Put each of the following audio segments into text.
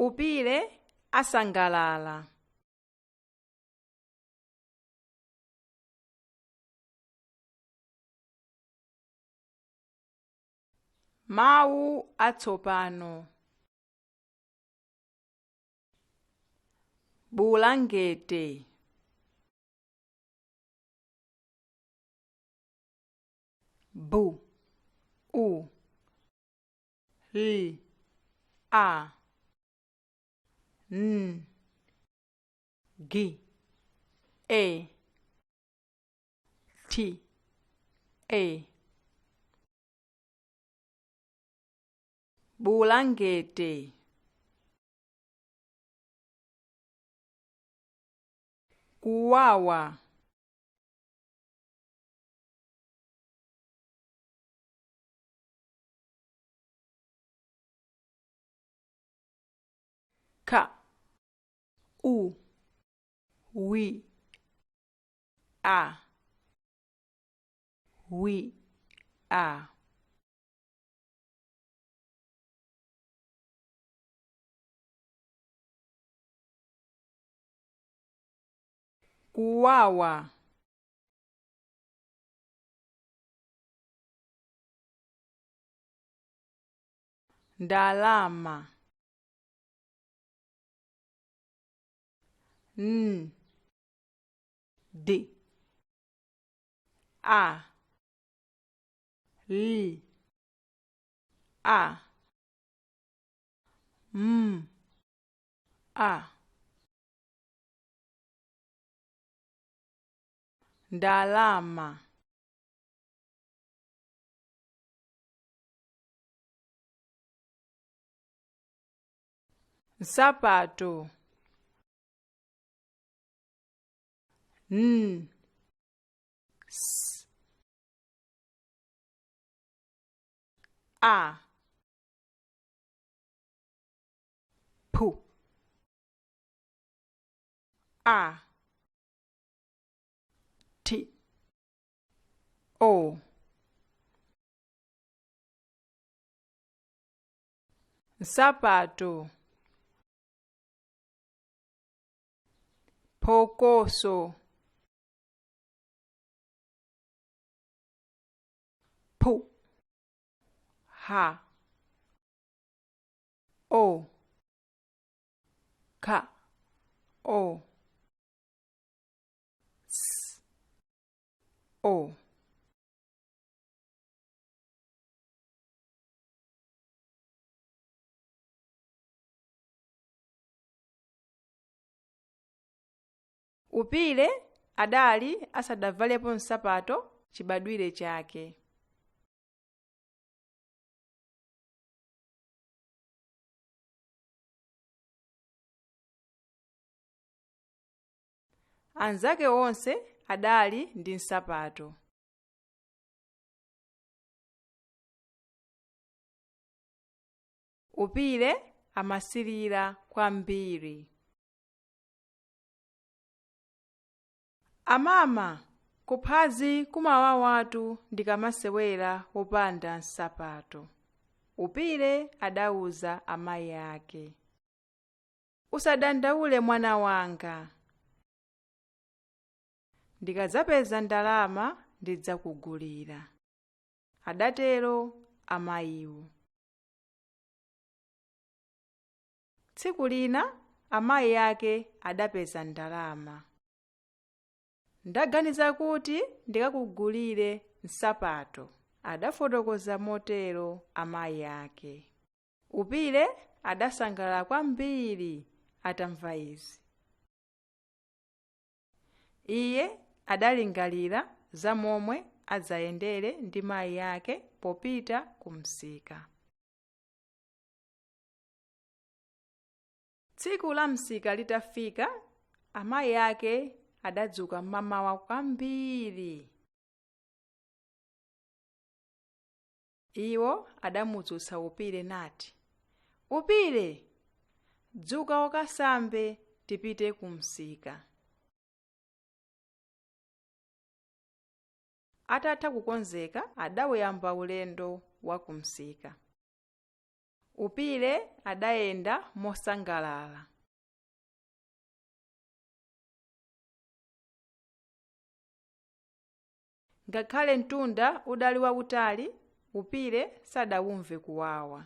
Upire asangalala. Mawu atsopano. Bulangete. Bu, u, l, a, n, g, e, t, e. Bulangete. Kuwawa. Ka, u, wi, a, wi, a. Kuwawa. Ndalama. N, d, a, l, a, m, a. Ndalama. Sapato. N, s, a, pu, a, t, o. Sapato. Phokoso. Pu, ha, o, ka, o, s, o. Upire adali asadavalepo nsapato chibadwire chake. Anzake onse adali ndi nsapato. Upire amasilira kwambiri. Amama, kuphazi kumawawatu ndikamasewera wopanda nsapato. Upire adauza amayi ake. Usadandaule mwana wanga. Ndikadzapeza ndalama ndidzakugulira. Adatero amayiwo. Tsiku lina amayi ake adapeza ndalama. Ndaganiza kuti ndikakugulire nsapato. Adafotokoza motero amayi ake. Upire adasangalala kwambiri atamva izi. Iye adalingalira za momwe adzayendere ndi mayi ake popita kumsika. Tsiku la msika litafika, amayi ake adadzuka mmamawa kwambiri. Iwo adamudzutsa Upire nati, Upire, dzuka ukasambe tipite kumsika. Atatha kukonzeka adawuyamba ulendo wa kumsika. Upire adayenda mosangalala. Ngakhale mtunda udali wautali, Upire sadawumve kuwawa.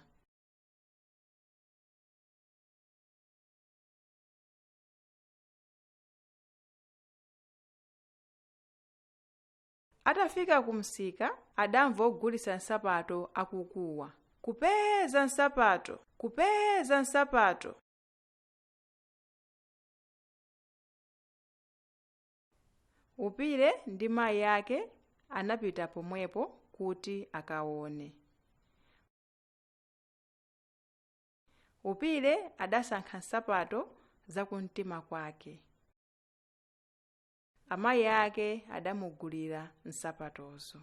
Atafika kumsika, adamva ogulitsa nsapato akukuwa. Kupeza nsapato! Kupeza nsapato! Upire ndi mayi yake anapita pomwepo kuti akaone. Upire adasankha nsapato zakumtima kwake. Amayi ake adamugulira nsapatozo.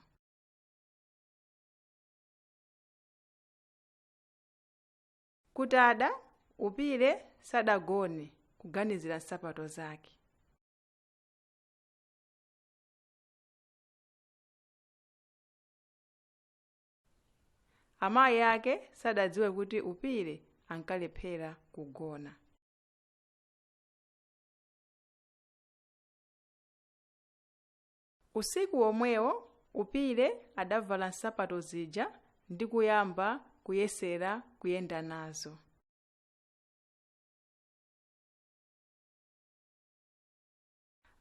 Kutada, Upire sadagone kuganizira nsapato zake. Amayi ake sadadziwe kuti Upire ankalephera kugona. Usiku omwewo, Upire adavala nsapato zija ndi kuyamba kuyesera kuyenda nazo.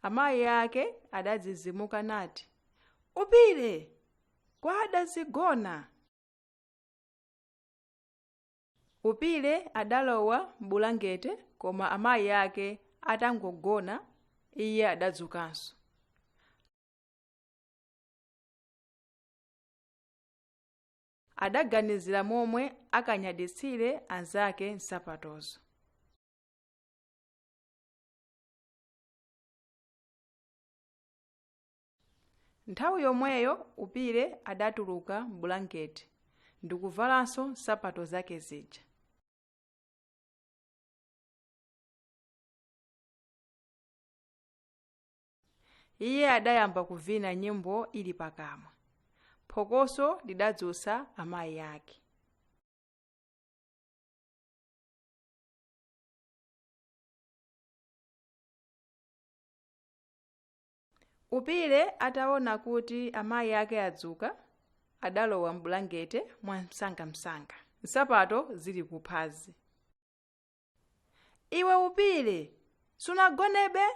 Amayi ake adadzidzimuka nati, "Upire, kwadazigona." Upire adalowa m'bulangete, koma amayi ake atangogona, iye adadzukanso. Adaganizira momwe akanyaditsire anzake nsapatozo. Nthawi yomweyo Upire adatuluka m'bulangete ndi kuvalanso nsapato zake zija. Iye adayamba kuvina nyimbo ili pakamwa. Phokoso lidadzutsa amayi ake. Upire ataona kuti amayi ake adzuka, adalowa m'bulangete mwamsangamsanga, nsapato zili kuphazi. "Iwe Upire, sunagonebe?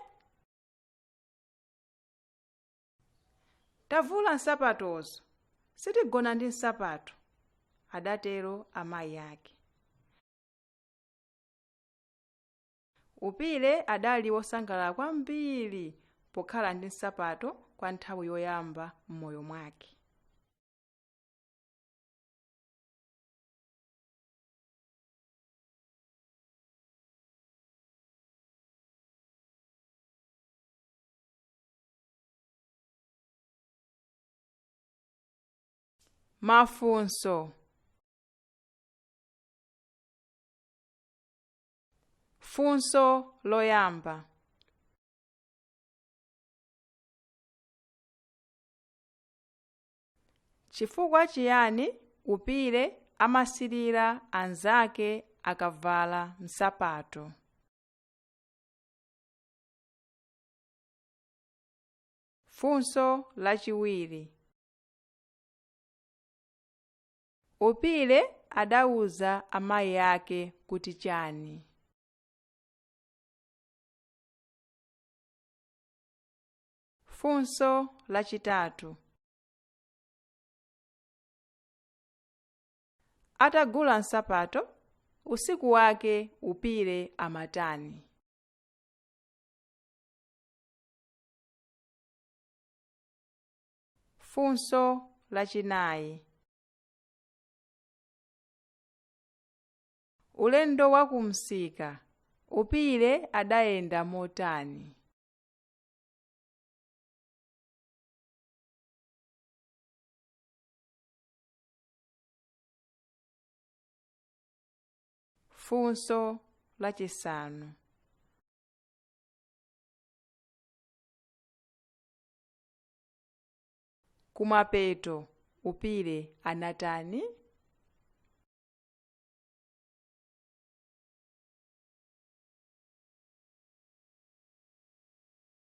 Tavula nsapatozo, sitigona ndi nsapato," adatero amayi ake. Upire adali wosangalala kwambiri pokhala ndi nsapato kwa nthawi yoyamba m'moyo mwake. Mafunso. Funso loyamba. Chifukwa chiyani Upire amasilira anzake akavala nsapato? Funso lachiwiri. Upire adawuza amayi ake kuti chani? Funso lachitatu. Atagula nsapato, usiku wake Upire amatani? Funso lachinayi. Ulendo wa kumsika, Upire adayenda motani? Funso lachisanu. Kumapeto Upire anatani?